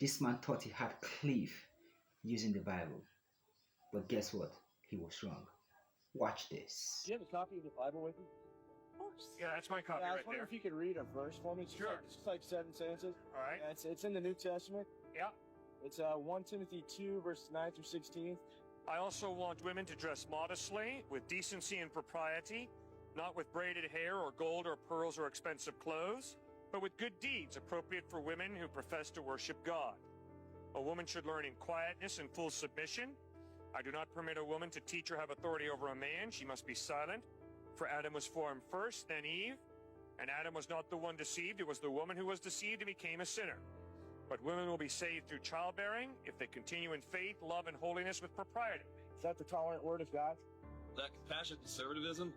This man thought he had Cliff using the Bible, but guess what? He was wrong. Watch this. Do you have a copy of the Bible with you? Of course. Yeah, that's my copy I was right wondering there. if you could read a verse for me. Sure. It's just like 7 sentences. All right. Yeah, it's in the New Testament. Yeah. It's 1 Timothy 2, verses 9 through 16. I also want women to dress modestly, with decency and propriety, not with braided hair or gold or pearls or expensive clothes, but with good deeds appropriate for women who profess to worship God. A woman should learn in quietness and full submission. I do not permit a woman to teach or have authority over a man. She must be silent. For Adam was formed first, then Eve. And Adam was not the one deceived. It was the woman who was deceived and became a sinner. But women will be saved through childbearing if they continue in faith, love, and holiness with propriety. Is that the tolerant word of God? That compassionate conservatism?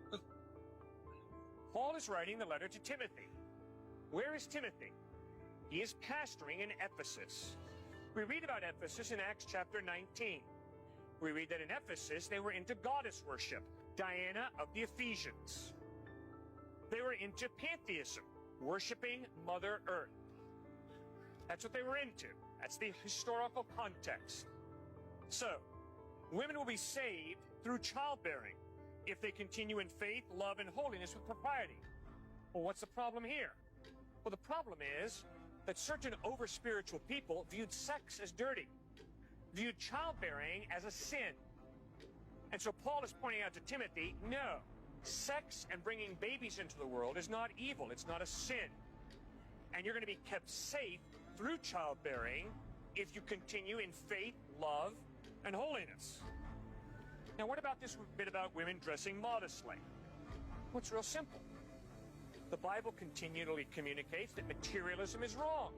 Paul is writing the letter to Timothy. Where is Timothy? He is pastoring in Ephesus. We read about Ephesus in Acts chapter 19. We read that in Ephesus, they were into goddess worship, Diana of the Ephesians. They were into pantheism, worshiping Mother Earth. That's what they were into. That's the historical context. So, women will be saved through childbearing if they continue in faith, love, and holiness with propriety. Well, what's the problem here? Well, the problem is that certain over-spiritual people viewed sex as dirty, viewed childbearing as a sin. And so Paul is pointing out to Timothy, no, sex and bringing babies into the world is not evil. It's not a sin. And you're going to be kept safe through childbearing if you continue in faith, love, and holiness. Now, what about this bit about women dressing modestly? Well, it's real simple. The Bible continually communicates that materialism is wrong.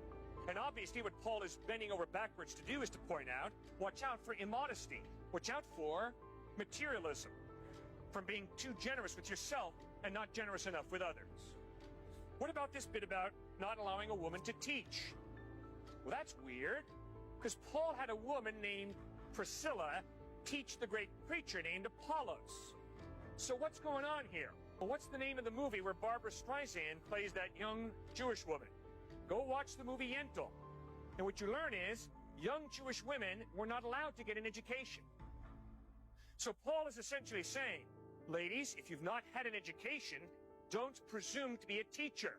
And obviously what Paul is bending over backwards to do is to point out, watch out for immodesty. Watch out for materialism, from being too generous with yourself and not generous enough with others. What about this bit about not allowing a woman to teach? Well, that's weird, because Paul had a woman named Priscilla teach the great preacher named Apollos. So what's going on here? Well, what's the name of the movie where Barbara Streisand plays that young Jewish woman? Go watch the movie Yentl. And what you learn is young Jewish women were not allowed to get an education. So Paul is essentially saying, ladies, if you've not had an education, don't presume to be a teacher.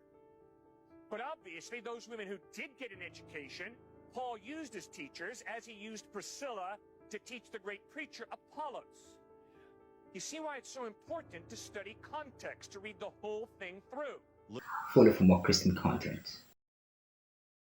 But obviously, those women who did get an education, Paul used as teachers, as he used Priscilla to teach the great preacher Apollos. You see why it's so important to study context, to read the whole thing through. Follow for more Christian content.